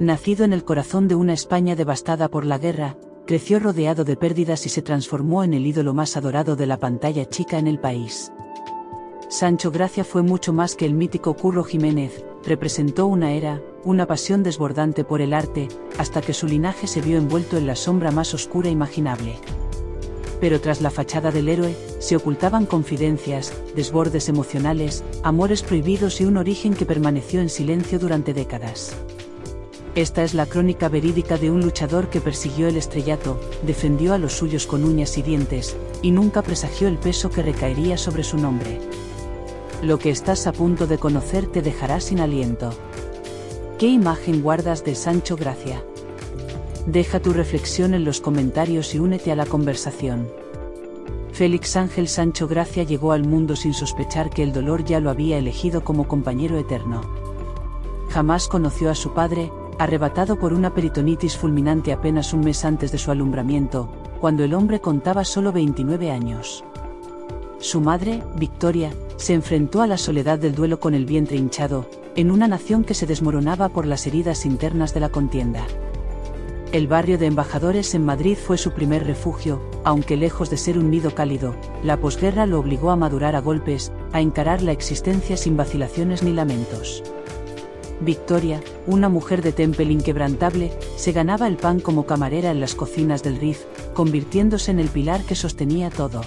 Nacido en el corazón de una España devastada por la guerra, creció rodeado de pérdidas y se transformó en el ídolo más adorado de la pantalla chica en el país. Sancho Gracia fue mucho más que el mítico Curro Jiménez, representó una era, una pasión desbordante por el arte, hasta que su linaje se vio envuelto en la sombra más oscura imaginable. Pero tras la fachada del héroe, se ocultaban confidencias, desbordes emocionales, amores prohibidos y un origen que permaneció en silencio durante décadas. Esta es la crónica verídica de un luchador que persiguió el estrellato, defendió a los suyos con uñas y dientes, y nunca presagió el peso que recaería sobre su nombre. Lo que estás a punto de conocer te dejará sin aliento. ¿Qué imagen guardas de Sancho Gracia? Deja tu reflexión en los comentarios y únete a la conversación. Félix Ángel Sancho Gracia llegó al mundo sin sospechar que el dolor ya lo había elegido como compañero eterno. Jamás conoció a su padre, arrebatado por una peritonitis fulminante apenas un mes antes de su alumbramiento, cuando el hombre contaba solo 29 años. Su madre, Victoria, se enfrentó a la soledad del duelo con el vientre hinchado, en una nación que se desmoronaba por las heridas internas de la contienda. El barrio de Embajadores en Madrid fue su primer refugio, aunque lejos de ser un nido cálido, la posguerra lo obligó a madurar a golpes, a encarar la existencia sin vacilaciones ni lamentos. Victoria, una mujer de temple inquebrantable, se ganaba el pan como camarera en las cocinas del RIF, convirtiéndose en el pilar que sostenía todo.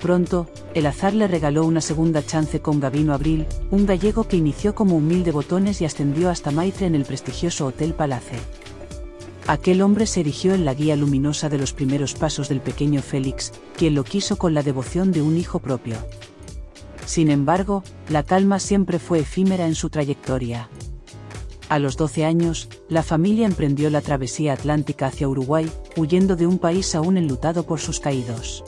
Pronto, el azar le regaló una segunda chance con Gabino Abril, un gallego que inició como humilde botones y ascendió hasta maitre en el prestigioso Hotel Palace. Aquel hombre se erigió en la guía luminosa de los primeros pasos del pequeño Félix, quien lo quiso con la devoción de un hijo propio. Sin embargo, la calma siempre fue efímera en su trayectoria. A los 12 años, la familia emprendió la travesía atlántica hacia Uruguay, huyendo de un país aún enlutado por sus caídos.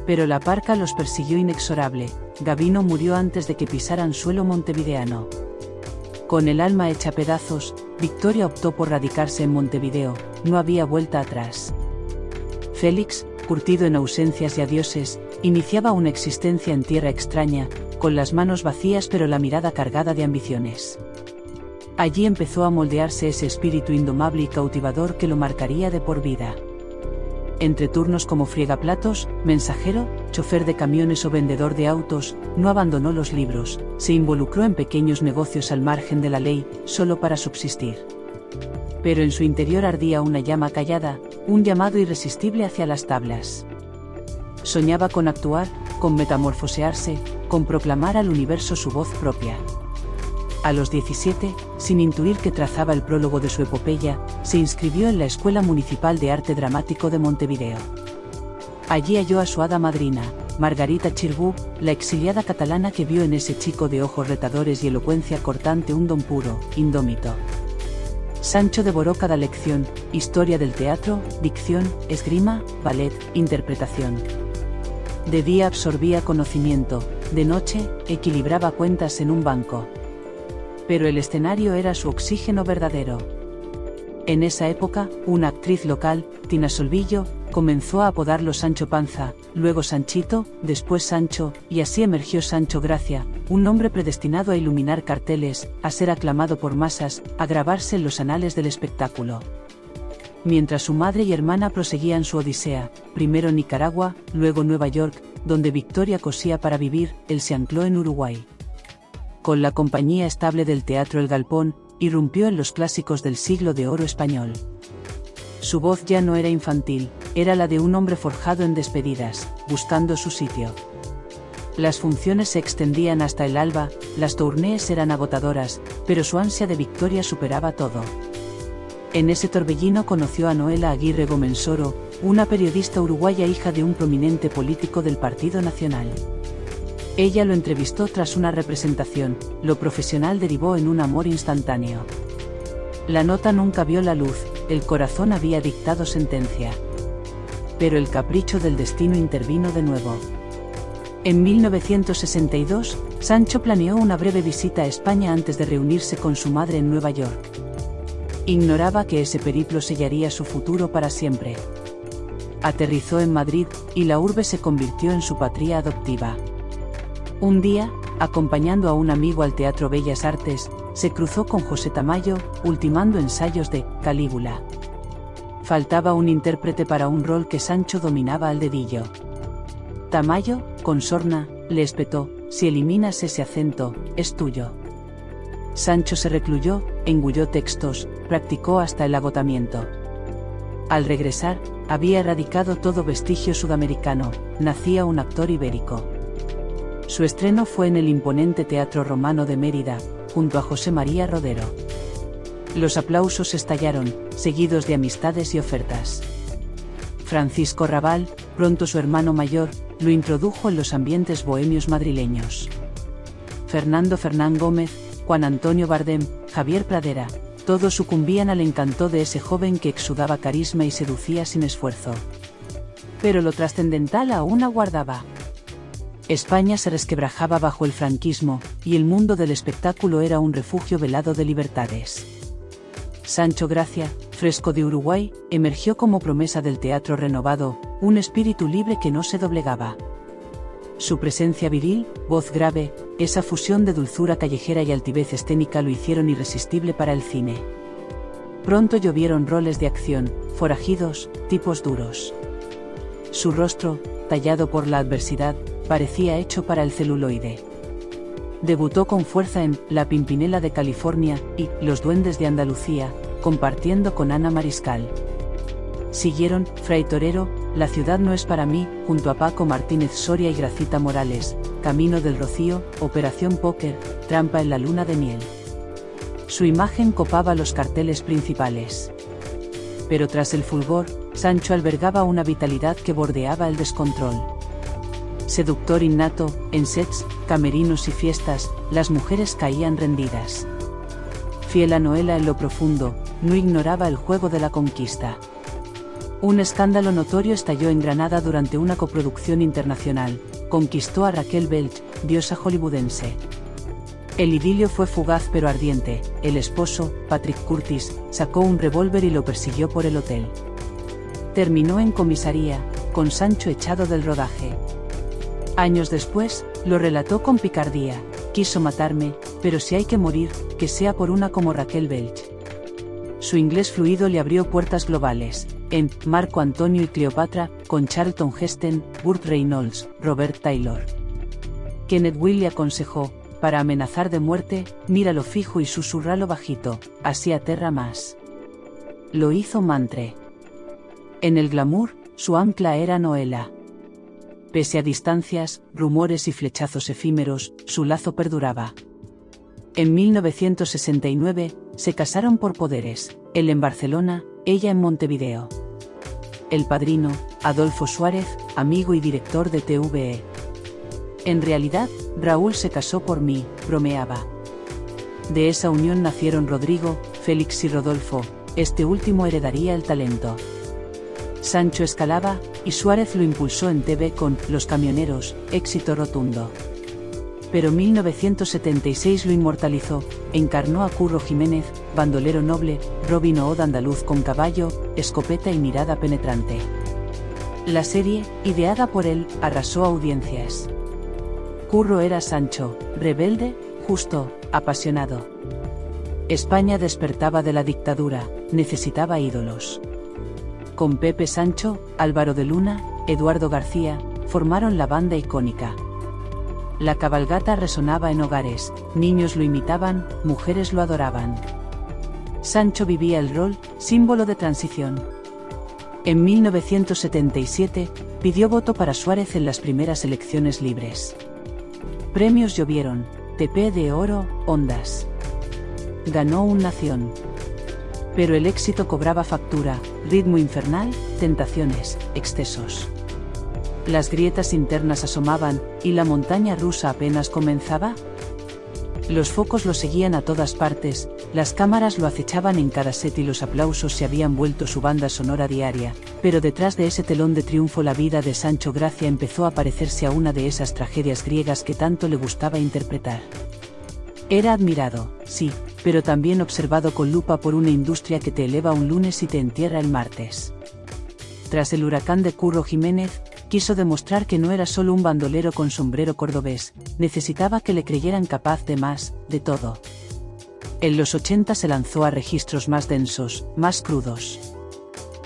Pero la parca los persiguió inexorable, Gabino murió antes de que pisaran suelo montevideano. Con el alma hecha pedazos, Victoria optó por radicarse en Montevideo, no había vuelta atrás. Félix, curtido en ausencias y adioses, iniciaba una existencia en tierra extraña, con las manos vacías pero la mirada cargada de ambiciones. Allí empezó a moldearse ese espíritu indomable y cautivador que lo marcaría de por vida. Entre turnos como friegaplatos, mensajero, chofer de camiones o vendedor de autos, no abandonó los libros, se involucró en pequeños negocios al margen de la ley, solo para subsistir. Pero en su interior ardía una llama callada, un llamado irresistible hacia las tablas. Soñaba con actuar, con metamorfosearse, con proclamar al universo su voz propia. A los 17, sin intuir que trazaba el prólogo de su epopeya, se inscribió en la Escuela Municipal de Arte Dramático de Montevideo. Allí halló a su hada madrina, Margarita Xirbú, la exiliada catalana que vio en ese chico de ojos retadores y elocuencia cortante un don puro, indómito. Sancho devoró cada lección, historia del teatro, dicción, esgrima, ballet, interpretación. De día absorbía conocimiento, de noche, equilibraba cuentas en un banco. Pero el escenario era su oxígeno verdadero. En esa época, una actriz local, Tina Solvillo, comenzó a apodarlo Sancho Panza, luego Sanchito, después Sancho, y así emergió Sancho Gracia, un nombre predestinado a iluminar carteles, a ser aclamado por masas, a grabarse en los anales del espectáculo. Mientras su madre y hermana proseguían su odisea, primero Nicaragua, luego Nueva York, donde Victoria cosía para vivir, él se ancló en Uruguay. Con la compañía estable del Teatro El Galpón, irrumpió en los clásicos del siglo de oro español. Su voz ya no era infantil, era la de un hombre forjado en despedidas, buscando su sitio. Las funciones se extendían hasta el alba, las tournées eran agotadoras, pero su ansia de victoria superaba todo. En ese torbellino conoció a Noela Aguirre Gomensoro, una periodista uruguaya hija de un prominente político del Partido Nacional. Ella lo entrevistó tras una representación, lo profesional derivó en un amor instantáneo. La nota nunca vio la luz, el corazón había dictado sentencia. Pero el capricho del destino intervino de nuevo. En 1962, Sancho planeó una breve visita a España antes de reunirse con su madre en Nueva York. Ignoraba que ese periplo sellaría su futuro para siempre. Aterrizó en Madrid, y la urbe se convirtió en su patria adoptiva. Un día, acompañando a un amigo al Teatro Bellas Artes, se cruzó con José Tamayo, ultimando ensayos de Calígula. Faltaba un intérprete para un rol que Sancho dominaba al dedillo. Tamayo, con sorna, le espetó: si eliminas ese acento, es tuyo. Sancho se recluyó, engulló textos, practicó hasta el agotamiento. Al regresar, había erradicado todo vestigio sudamericano, nacía un actor ibérico. Su estreno fue en el imponente Teatro Romano de Mérida, junto a José María Rodero. Los aplausos estallaron, seguidos de amistades y ofertas. Francisco Rabal, pronto su hermano mayor, lo introdujo en los ambientes bohemios madrileños. Fernando Fernán Gómez, Juan Antonio Bardem, Javier Pradera, todos sucumbían al encanto de ese joven que exudaba carisma y seducía sin esfuerzo. Pero lo trascendental aún aguardaba. España se resquebrajaba bajo el franquismo, y el mundo del espectáculo era un refugio velado de libertades. Sancho Gracia, fresco de Uruguay, emergió como promesa del teatro renovado, un espíritu libre que no se doblegaba. Su presencia viril, voz grave, esa fusión de dulzura callejera y altivez escénica lo hicieron irresistible para el cine. Pronto llovieron roles de acción, forajidos, tipos duros. Su rostro, tallado por la adversidad, parecía hecho para el celuloide. Debutó con fuerza en La Pimpinela de California y Los Duendes de Andalucía, compartiendo con Ana Mariscal. Siguieron Fray Torero, La ciudad no es para mí, junto a Paco Martínez Soria y Gracita Morales, Camino del Rocío, Operación Póker, Trampa en la luna de miel. Su imagen copaba los carteles principales. Pero tras el fulgor, Sancho albergaba una vitalidad que bordeaba el descontrol. Seductor innato, en sets, camerinos y fiestas, las mujeres caían rendidas. Fiel a Noela en lo profundo, no ignoraba el juego de la conquista. Un escándalo notorio estalló en Granada durante una coproducción internacional. Conquistó a Raquel Welch, diosa hollywoodense. El idilio fue fugaz pero ardiente. El esposo, Patrick Curtis, sacó un revólver y lo persiguió por el hotel. Terminó en comisaría, con Sancho echado del rodaje. Años después, lo relató con picardía: quiso matarme, pero si hay que morir, que sea por una como Raquel Welch. Su inglés fluido le abrió puertas globales. En Marco Antonio y Cleopatra, con Charlton Heston, Burt Reynolds, Robert Taylor. Kenneth Will le aconsejó: para amenazar de muerte, míralo fijo y susurralo bajito, así aterra más. Lo hizo Mantre. En el glamour, su ancla era Noela. Pese a distancias, rumores y flechazos efímeros, su lazo perduraba. En 1969, se casaron por poderes, él en Barcelona, ella en Montevideo. El padrino, Adolfo Suárez, amigo y director de TVE. En realidad, Raúl se casó por mí, bromeaba. De esa unión nacieron Rodrigo, Félix y Rodolfo, este último heredaría el talento. Sancho escalaba, y Suárez lo impulsó en TV con Los Camioneros, éxito rotundo. Pero 1976 lo inmortalizó, encarnó a Curro Jiménez, bandolero noble, Robin Hood andaluz con caballo, escopeta y mirada penetrante. La serie, ideada por él, arrasó audiencias. Curro era Sancho, rebelde, justo, apasionado. España despertaba de la dictadura, necesitaba ídolos. Con Pepe Sancho, Álvaro de Luna, Eduardo García, formaron la banda icónica. La cabalgata resonaba en hogares, niños lo imitaban, mujeres lo adoraban. Sancho vivía el rol, símbolo de transición. En 1977, pidió voto para Suárez en las primeras elecciones libres. Premios llovieron, TP de oro, Ondas. Ganó un Nación. Pero el éxito cobraba factura, ritmo infernal, tentaciones, excesos. Las grietas internas asomaban, y la montaña rusa apenas comenzaba. Los focos lo seguían a todas partes, las cámaras lo acechaban en cada set y los aplausos se habían vuelto su banda sonora diaria, pero detrás de ese telón de triunfo la vida de Sancho Gracia empezó a parecerse a una de esas tragedias griegas que tanto le gustaba interpretar. Era admirado, sí, pero también observado con lupa por una industria que te eleva un lunes y te entierra el martes. Tras el huracán de Curro Jiménez, quiso demostrar que no era solo un bandolero con sombrero cordobés, necesitaba que le creyeran capaz de más, de todo. En los 80 se lanzó a registros más densos, más crudos.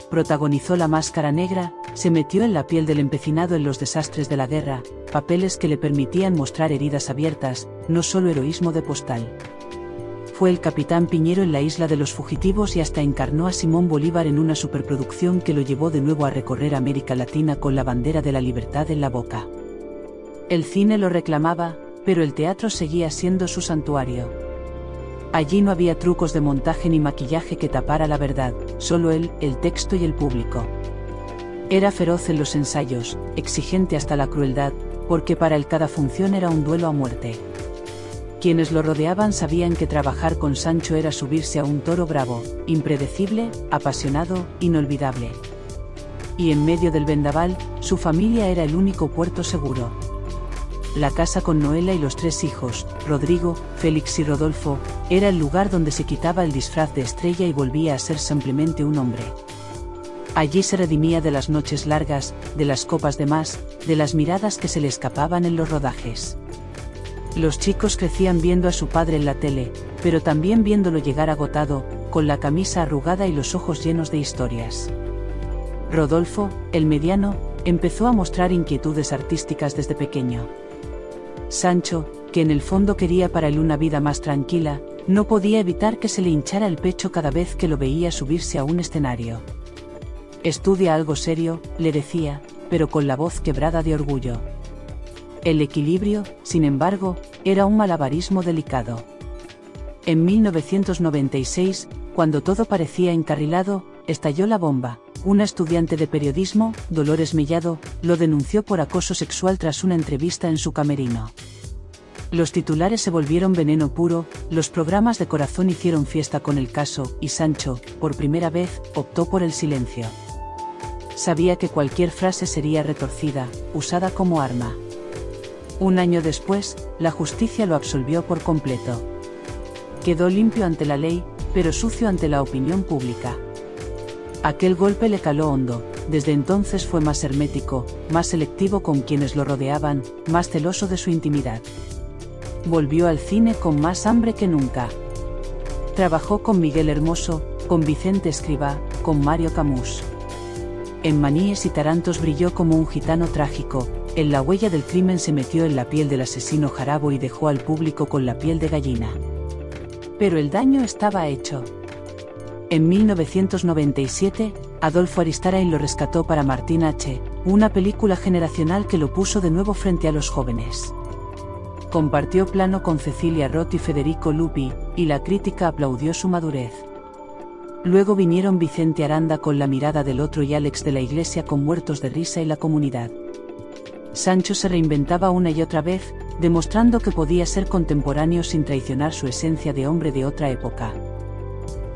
Protagonizó La Máscara Negra, se metió en la piel del empecinado en los desastres de la guerra, papeles que le permitían mostrar heridas abiertas, no solo heroísmo de postal. Fue el Capitán Piñero en La Isla de los Fugitivos y hasta encarnó a Simón Bolívar en una superproducción que lo llevó de nuevo a recorrer América Latina con la bandera de la libertad en la boca. El cine lo reclamaba, pero el teatro seguía siendo su santuario. Allí no había trucos de montaje ni maquillaje que tapara la verdad, solo él, el texto y el público. Era feroz en los ensayos, exigente hasta la crueldad, porque para él cada función era un duelo a muerte. Quienes lo rodeaban sabían que trabajar con Sancho era subirse a un toro bravo, impredecible, apasionado, inolvidable. Y en medio del vendaval, su familia era el único puerto seguro. La casa con Noela y los 3 hijos, Rodrigo, Félix y Rodolfo, era el lugar donde se quitaba el disfraz de estrella y volvía a ser simplemente un hombre. Allí se redimía de las noches largas, de las copas de más, de las miradas que se le escapaban en los rodajes. Los chicos crecían viendo a su padre en la tele, pero también viéndolo llegar agotado, con la camisa arrugada y los ojos llenos de historias. Rodolfo, el mediano, empezó a mostrar inquietudes artísticas desde pequeño. Sancho, que en el fondo quería para él una vida más tranquila, no podía evitar que se le hinchara el pecho cada vez que lo veía subirse a un escenario. «Estudia algo serio», le decía, pero con la voz quebrada de orgullo. El equilibrio, sin embargo, era un malabarismo delicado. En 1996, cuando todo parecía encarrilado, estalló la bomba. Una estudiante de periodismo, Dolores Mellado, lo denunció por acoso sexual tras una entrevista en su camerino. Los titulares se volvieron veneno puro, los programas de corazón hicieron fiesta con el caso, y Sancho, por primera vez, optó por el silencio. Sabía que cualquier frase sería retorcida, usada como arma. Un año después, la justicia lo absolvió por completo. Quedó limpio ante la ley, pero sucio ante la opinión pública. Aquel golpe le caló hondo, desde entonces fue más hermético, más selectivo con quienes lo rodeaban, más celoso de su intimidad. Volvió al cine con más hambre que nunca. Trabajó con Miguel Hermoso, con Vicente Escrivá, con Mario Camus. En Maníes y Tarantos brilló como un gitano trágico, en La huella del crimen se metió en la piel del asesino Jarabo y dejó al público con la piel de gallina. Pero el daño estaba hecho. En 1997, Adolfo Aristarain lo rescató para Martín H., una película generacional que lo puso de nuevo frente a los jóvenes. Compartió plano con Cecilia Roth y Federico Lupi, y la crítica aplaudió su madurez. Luego vinieron Vicente Aranda con La mirada del otro y Alex de la Iglesia con Muertos de risa y La comunidad. Sancho se reinventaba una y otra vez, demostrando que podía ser contemporáneo sin traicionar su esencia de hombre de otra época.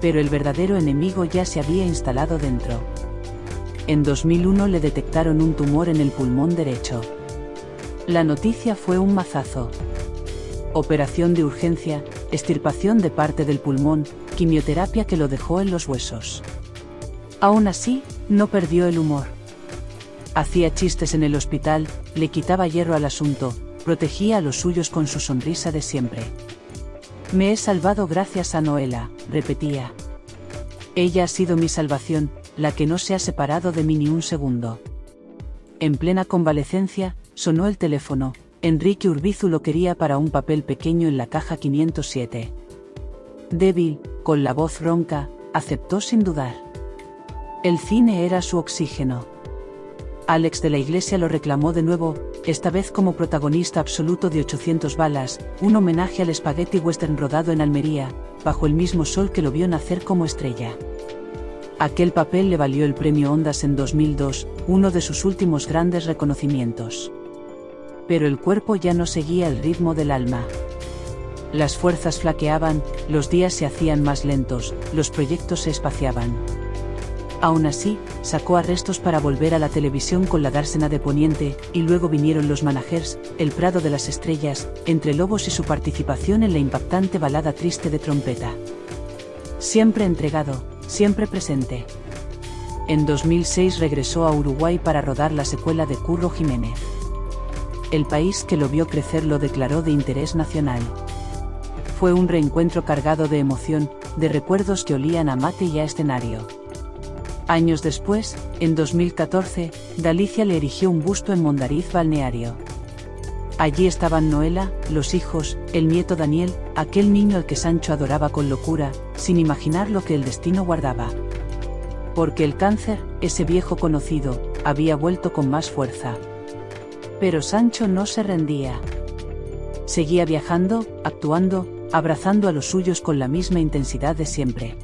Pero el verdadero enemigo ya se había instalado dentro. En 2001 le detectaron un tumor en el pulmón derecho. La noticia fue un mazazo. Operación de urgencia, extirpación de parte del pulmón, quimioterapia que lo dejó en los huesos. Aún así, no perdió el humor. Hacía chistes en el hospital, le quitaba hierro al asunto, protegía a los suyos con su sonrisa de siempre. «Me he salvado gracias a Noela», repetía. «Ella ha sido mi salvación, la que no se ha separado de mí ni un segundo». En plena convalecencia, sonó el teléfono. Enrique Urbizu lo quería para un papel pequeño en La caja 507. Débil, con la voz ronca, aceptó sin dudar. El cine era su oxígeno. Alex de la Iglesia lo reclamó de nuevo, esta vez como protagonista absoluto de 800 balas, un homenaje al spaghetti western rodado en Almería, bajo el mismo sol que lo vio nacer como estrella. Aquel papel le valió el premio Ondas en 2002, uno de sus últimos grandes reconocimientos. Pero el cuerpo ya no seguía el ritmo del alma. Las fuerzas flaqueaban, los días se hacían más lentos, los proyectos se espaciaban. Aún así, sacó arrestos para volver a la televisión con La dársena de Poniente, y luego vinieron Los managers, El prado de las estrellas, Entre lobos y su participación en la impactante balada triste de trompeta. Siempre entregado, siempre presente. En 2006 regresó a Uruguay para rodar la secuela de Curro Jiménez. El país que lo vio crecer lo declaró de interés nacional. Fue un reencuentro cargado de emoción, de recuerdos que olían a mate y a escenario. Años después, en 2014, Galicia le erigió un busto en Mondariz Balneario. Allí estaban Noela, los hijos, el nieto Daniel, aquel niño al que Sancho adoraba con locura, sin imaginar lo que el destino guardaba. Porque el cáncer, ese viejo conocido, había vuelto con más fuerza. Pero Sancho no se rendía. Seguía viajando, actuando, abrazando a los suyos con la misma intensidad de siempre.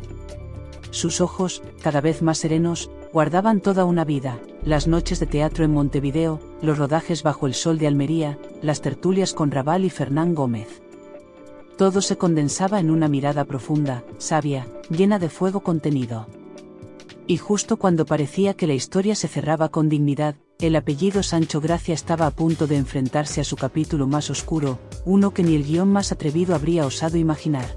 Sus ojos, cada vez más serenos, guardaban toda una vida, las noches de teatro en Montevideo, los rodajes bajo el sol de Almería, las tertulias con Raval y Fernán Gómez. Todo se condensaba en una mirada profunda, sabia, llena de fuego contenido. Y justo cuando parecía que la historia se cerraba con dignidad, el apellido Sancho Gracia estaba a punto de enfrentarse a su capítulo más oscuro, uno que ni el guión más atrevido habría osado imaginar.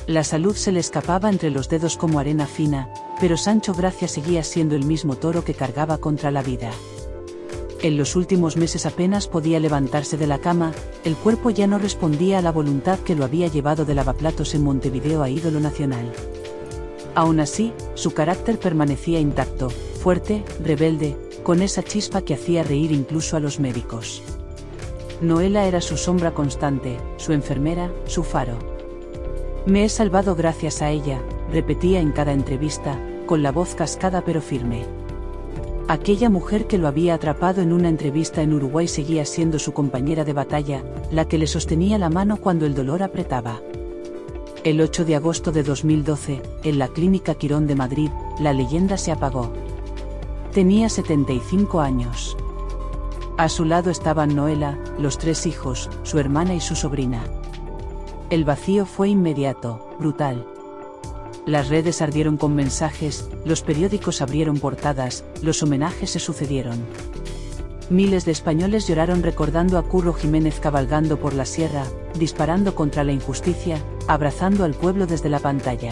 La salud se le escapaba entre los dedos como arena fina, pero Sancho Gracia seguía siendo el mismo toro que cargaba contra la vida. En los últimos meses apenas podía levantarse de la cama, el cuerpo ya no respondía a la voluntad que lo había llevado de lavaplatos en Montevideo a ídolo nacional. Aún así, su carácter permanecía intacto, fuerte, rebelde, con esa chispa que hacía reír incluso a los médicos. Noela era su sombra constante, su enfermera, su faro. Me he salvado gracias a ella, repetía en cada entrevista, con la voz cascada pero firme. Aquella mujer que lo había atrapado en una entrevista en Uruguay seguía siendo su compañera de batalla, la que le sostenía la mano cuando el dolor apretaba. El 8 de agosto de 2012, en la Clínica Quirón de Madrid, la leyenda se apagó. Tenía 75 años. A su lado estaban Noela, los 3 hijos, su hermana y su sobrina. El vacío fue inmediato, brutal. Las redes ardieron con mensajes, los periódicos abrieron portadas, los homenajes se sucedieron. Miles de españoles lloraron recordando a Curro Jiménez cabalgando por la sierra, disparando contra la injusticia, abrazando al pueblo desde la pantalla.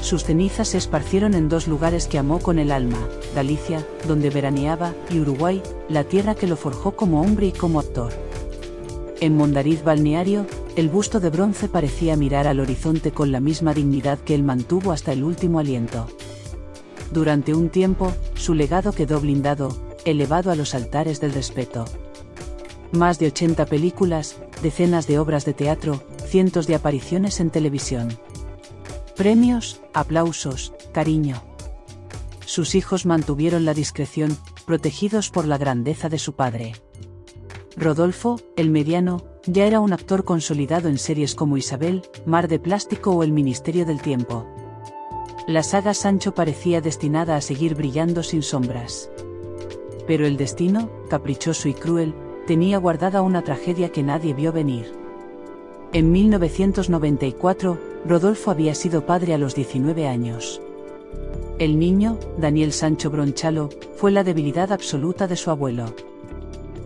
Sus cenizas se esparcieron en 2 lugares que amó con el alma, Galicia, donde veraneaba, y Uruguay, la tierra que lo forjó como hombre y como actor. En Mondariz Balneario, el busto de bronce parecía mirar al horizonte con la misma dignidad que él mantuvo hasta el último aliento. Durante un tiempo, su legado quedó blindado, elevado a los altares del respeto. Más de 80 películas, decenas de obras de teatro, cientos de apariciones en televisión. Premios, aplausos, cariño. Sus hijos mantuvieron la discreción, protegidos por la grandeza de su padre. Rodolfo, el mediano, ya era un actor consolidado en series como Isabel, Mar de Plástico o El Ministerio del Tiempo. La saga Sancho parecía destinada a seguir brillando sin sombras. Pero el destino, caprichoso y cruel, tenía guardada una tragedia que nadie vio venir. En 1994, Rodolfo había sido padre a los 19 años. El niño, Daniel Sancho Bronchalo, fue la debilidad absoluta de su abuelo.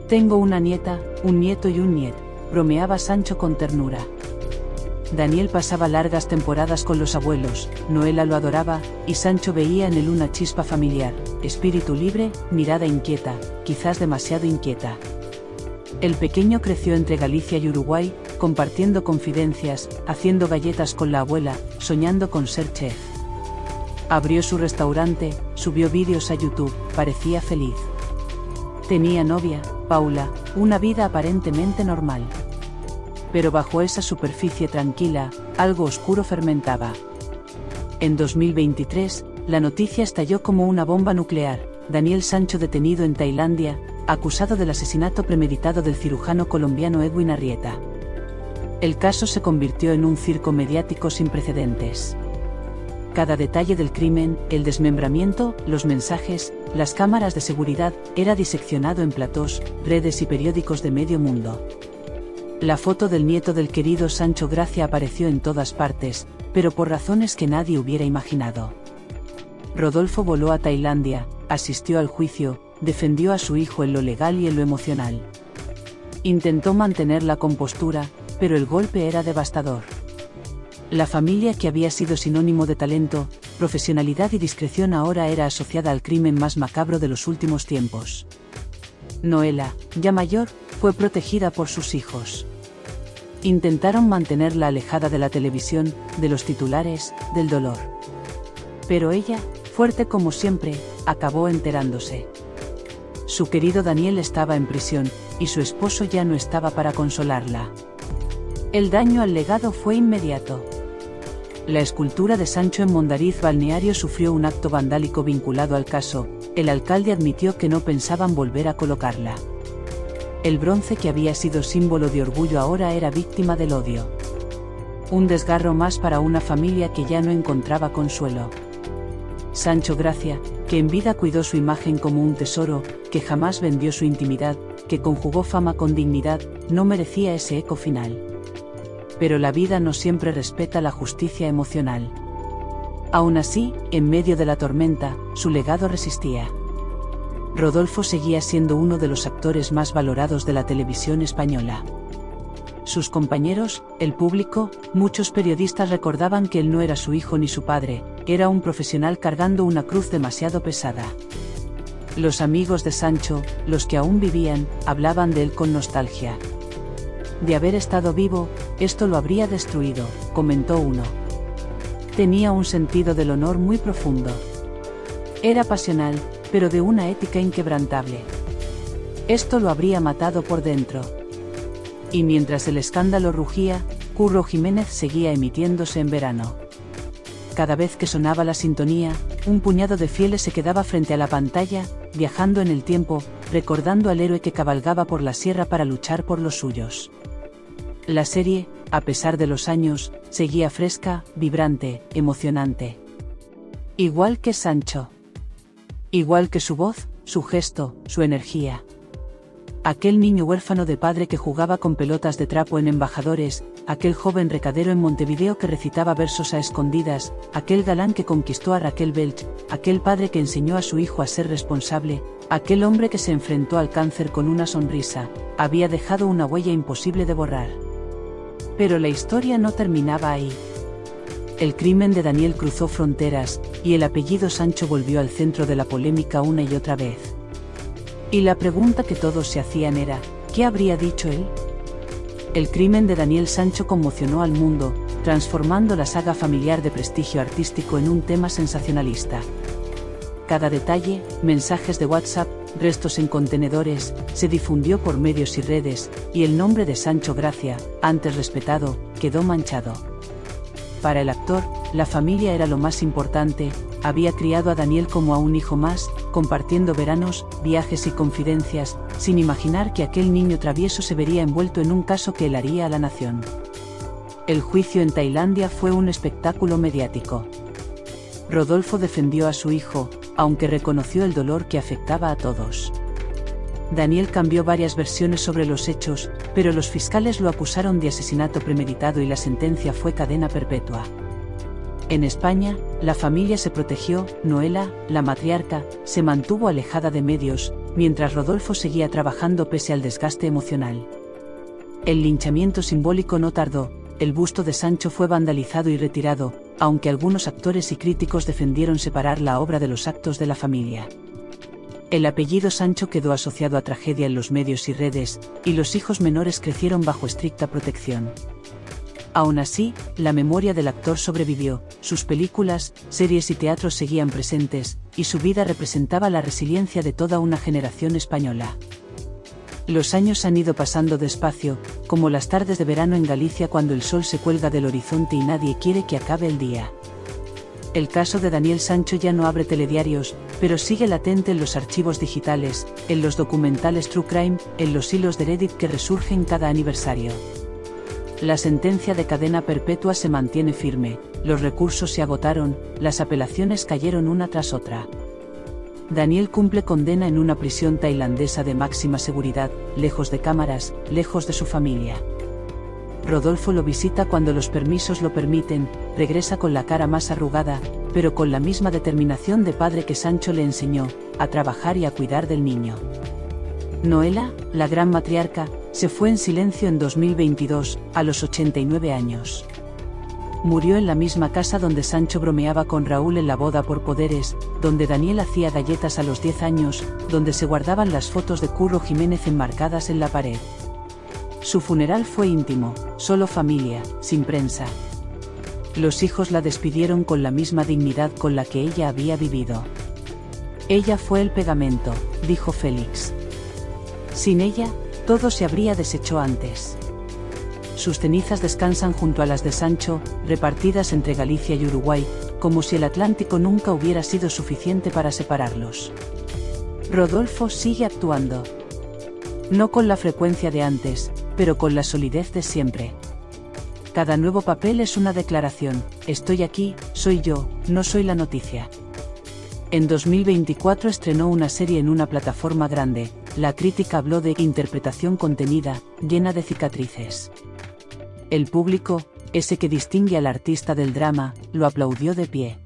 Tengo una nieta, un nieto y un niet, bromeaba Sancho con ternura. Daniel pasaba largas temporadas con los abuelos, Noela lo adoraba, y Sancho veía en él una chispa familiar, espíritu libre, mirada inquieta, quizás demasiado inquieta. El pequeño creció entre Galicia y Uruguay, compartiendo confidencias, haciendo galletas con la abuela, soñando con ser chef. Abrió su restaurante, subió vídeos a YouTube, parecía feliz. Tenía novia, Paula, una vida aparentemente normal. Pero bajo esa superficie tranquila, algo oscuro fermentaba. En 2023, la noticia estalló como una bomba nuclear. Daniel Sancho detenido en Tailandia, acusado del asesinato premeditado del cirujano colombiano Edwin Arrieta. El caso se convirtió en un circo mediático sin precedentes. Cada detalle del crimen, el desmembramiento, los mensajes, las cámaras de seguridad, era diseccionado en platós, redes y periódicos de medio mundo. La foto del nieto del querido Sancho Gracia apareció en todas partes, pero por razones que nadie hubiera imaginado. Rodolfo voló a Tailandia, asistió al juicio, defendió a su hijo en lo legal y en lo emocional. Intentó mantener la compostura, pero el golpe era devastador. La familia que había sido sinónimo de talento, profesionalidad y discreción ahora era asociada al crimen más macabro de los últimos tiempos. Noela, ya mayor, fue protegida por sus hijos. Intentaron mantenerla alejada de la televisión, de los titulares, del dolor. Pero ella, fuerte como siempre, acabó enterándose. Su querido Daniel estaba en prisión, y su esposo ya no estaba para consolarla. El daño al legado fue inmediato. La escultura de Sancho en Mondariz Balneario sufrió un acto vandálico vinculado al caso. El alcalde admitió que no pensaban volver a colocarla. El bronce que había sido símbolo de orgullo ahora era víctima del odio. Un desgarro más para una familia que ya no encontraba consuelo. Sancho Gracia, que en vida cuidó su imagen como un tesoro, que jamás vendió su intimidad, que conjugó fama con dignidad, no merecía ese eco final. Pero la vida no siempre respeta la justicia emocional. Aún así, en medio de la tormenta, su legado resistía. Rodolfo seguía siendo uno de los actores más valorados de la televisión española. Sus compañeros, el público, muchos periodistas recordaban que él no era su hijo ni su padre, era un profesional cargando una cruz demasiado pesada. Los amigos de Sancho, los que aún vivían, hablaban de él con nostalgia. De haber estado vivo, esto lo habría destruido, comentó uno. Tenía un sentido del honor muy profundo. Era pasional, pero de una ética inquebrantable. Esto lo habría matado por dentro. Y mientras el escándalo rugía, Curro Jiménez seguía emitiéndose en verano. Cada vez que sonaba la sintonía, un puñado de fieles se quedaba frente a la pantalla, viajando en el tiempo, recordando al héroe que cabalgaba por la sierra para luchar por los suyos. La serie, a pesar de los años, seguía fresca, vibrante, emocionante. Igual que Sancho. Igual que su voz, su gesto, su energía. Aquel niño huérfano de padre que jugaba con pelotas de trapo en Embajadores, aquel joven recadero en Montevideo que recitaba versos a escondidas, aquel galán que conquistó a Raquel Welch, aquel padre que enseñó a su hijo a ser responsable, aquel hombre que se enfrentó al cáncer con una sonrisa, había dejado una huella imposible de borrar. Pero la historia no terminaba ahí. El crimen de Daniel cruzó fronteras, y el apellido Sancho volvió al centro de la polémica una y otra vez. Y la pregunta que todos se hacían era, ¿qué habría dicho él? El crimen de Daniel Sancho conmocionó al mundo, transformando la saga familiar de prestigio artístico en un tema sensacionalista. Cada detalle, mensajes de WhatsApp, restos en contenedores, se difundió por medios y redes, y el nombre de Sancho Gracia, antes respetado, quedó manchado. Para el actor, la familia era lo más importante, había criado a Daniel como a un hijo más, compartiendo veranos, viajes y confidencias, sin imaginar que aquel niño travieso se vería envuelto en un caso que helaría a la nación. El juicio en Tailandia fue un espectáculo mediático. Rodolfo defendió a su hijo, aunque reconoció el dolor que afectaba a todos. Daniel cambió varias versiones sobre los hechos, pero los fiscales lo acusaron de asesinato premeditado y la sentencia fue cadena perpetua. En España, la familia se protegió, Noela, la matriarca, se mantuvo alejada de medios, mientras Rodolfo seguía trabajando pese al desgaste emocional. El linchamiento simbólico no tardó, el busto de Sancho fue vandalizado y retirado, aunque algunos actores y críticos defendieron separar la obra de los actos de la familia. El apellido Sancho quedó asociado a tragedia en los medios y redes, y los hijos menores crecieron bajo estricta protección. Aún así, la memoria del actor sobrevivió, sus películas, series y teatros seguían presentes, y su vida representaba la resiliencia de toda una generación española. Los años han ido pasando despacio, como las tardes de verano en Galicia cuando el sol se cuelga del horizonte y nadie quiere que acabe el día. El caso de Daniel Sancho ya no abre telediarios, pero sigue latente en los archivos digitales, en los documentales True Crime, en los hilos de Reddit que resurgen cada aniversario. La sentencia de cadena perpetua se mantiene firme, los recursos se agotaron, las apelaciones cayeron una tras otra. Daniel cumple condena en una prisión tailandesa de máxima seguridad, lejos de cámaras, lejos de su familia. Rodolfo lo visita cuando los permisos lo permiten, regresa con la cara más arrugada, pero con la misma determinación de padre que Sancho le enseñó, a trabajar y a cuidar del niño. Noela, la gran matriarca, se fue en silencio en 2022, a los 89 años. Murió en la misma casa donde Sancho bromeaba con Raúl en la boda por poderes, donde Daniel hacía galletas a los 10 años, donde se guardaban las fotos de Curro Jiménez enmarcadas en la pared. Su funeral fue íntimo, solo familia, sin prensa. Los hijos la despidieron con la misma dignidad con la que ella había vivido. Ella fue el pegamento, dijo Félix. Sin ella, todo se habría deshecho antes. Sus cenizas descansan junto a las de Sancho, repartidas entre Galicia y Uruguay, como si el Atlántico nunca hubiera sido suficiente para separarlos. Rodolfo sigue actuando. No con la frecuencia de antes, pero con la solidez de siempre. Cada nuevo papel es una declaración: estoy aquí, soy yo, no soy la noticia. En 2024 estrenó una serie en una plataforma grande. La crítica habló de interpretación contenida, llena de cicatrices. El público, ese que distingue al artista del drama, lo aplaudió de pie.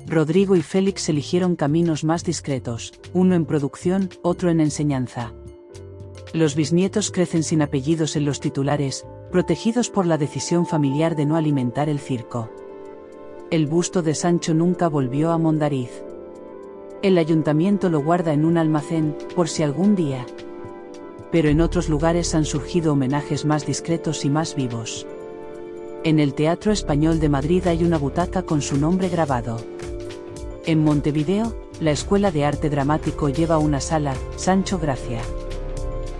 Rodrigo y Félix eligieron caminos más discretos, uno en producción, otro en enseñanza. Los bisnietos crecen sin apellidos en los titulares, protegidos por la decisión familiar de no alimentar el circo. El busto de Sancho nunca volvió a Mondariz. El ayuntamiento lo guarda en un almacén, por si algún día. Pero en otros lugares han surgido homenajes más discretos y más vivos. En el Teatro Español de Madrid hay una butaca con su nombre grabado. En Montevideo, la Escuela de Arte Dramático lleva una sala, Sancho Gracia.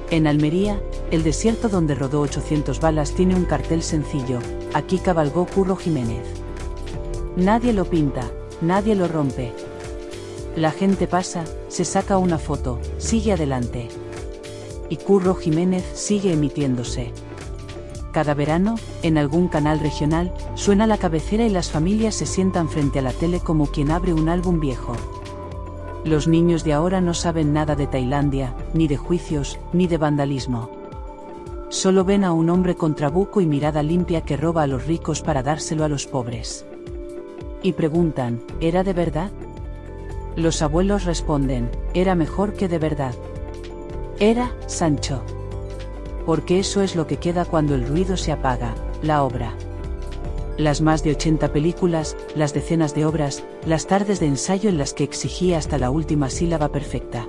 En Almería, el desierto donde rodó 800 balas tiene un cartel sencillo: aquí cabalgó Curro Jiménez. Nadie lo pinta, nadie lo rompe. La gente pasa, se saca una foto, sigue adelante. Y Curro Jiménez sigue emitiéndose. Cada verano, en algún canal regional, suena la cabecera y las familias se sientan frente a la tele como quien abre un álbum viejo. Los niños de ahora no saben nada de Tailandia, ni de juicios, ni de vandalismo. Solo ven a un hombre con trabuco y mirada limpia que roba a los ricos para dárselo a los pobres. Y preguntan, ¿era de verdad? Los abuelos responden, era mejor que de verdad. Era, Sancho. Porque eso es lo que queda cuando el ruido se apaga, la obra. Las más de 80 películas, las decenas de obras, las tardes de ensayo en las que exigía hasta la última sílaba perfecta.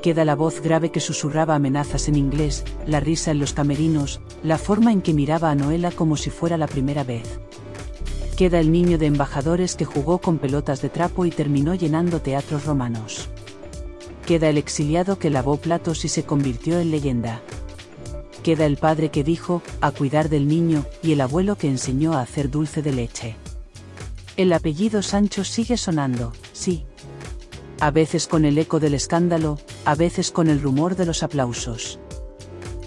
Queda la voz grave que susurraba amenazas en inglés, la risa en los camerinos, la forma en que miraba a Noela como si fuera la primera vez. Queda el niño de embajadores que jugó con pelotas de trapo y terminó llenando teatros romanos. Queda el exiliado que lavó platos y se convirtió en leyenda. Queda el padre que dijo, a cuidar del niño, y el abuelo que enseñó a hacer dulce de leche. El apellido Sancho sigue sonando, sí. A veces con el eco del escándalo, a veces con el rumor de los aplausos.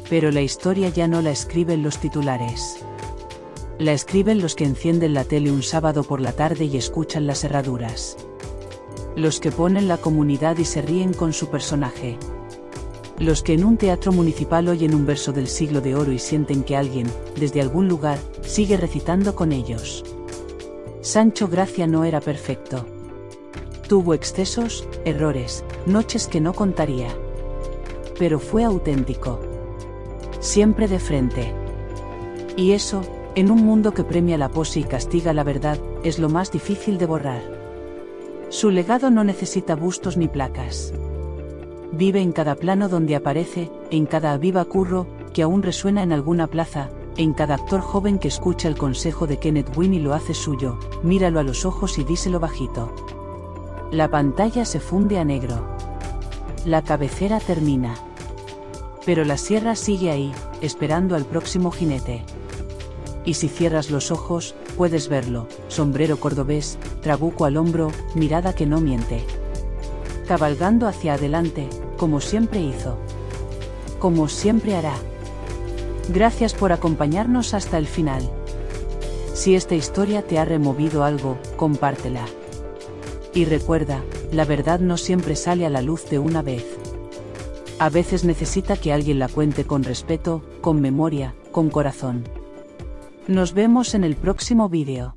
Pero la historia ya no la escriben los titulares. La escriben los que encienden la tele un sábado por la tarde y escuchan las herraduras. Los que ponen la comunidad y se ríen con su personaje. Los que en un teatro municipal oyen un verso del siglo de oro y sienten que alguien, desde algún lugar, sigue recitando con ellos. Sancho Gracia no era perfecto. Tuvo excesos, errores, noches que no contaría. Pero fue auténtico. Siempre de frente. Y eso, en un mundo que premia la pose y castiga la verdad, es lo más difícil de borrar. Su legado no necesita bustos ni placas. Vive en cada plano donde aparece, en cada viva Curro, que aún resuena en alguna plaza, en cada actor joven que escucha el consejo de Kenneth Wynn y lo hace suyo, míralo a los ojos y díselo bajito. La pantalla se funde a negro. La cabecera termina. Pero la sierra sigue ahí, esperando al próximo jinete. Y si cierras los ojos, puedes verlo, sombrero cordobés, trabuco al hombro, mirada que no miente. Cabalgando hacia adelante, como siempre hizo. Como siempre hará. Gracias por acompañarnos hasta el final. Si esta historia te ha removido algo, compártela. Y recuerda, la verdad no siempre sale a la luz de una vez. A veces necesita que alguien la cuente con respeto, con memoria, con corazón. Nos vemos en el próximo vídeo.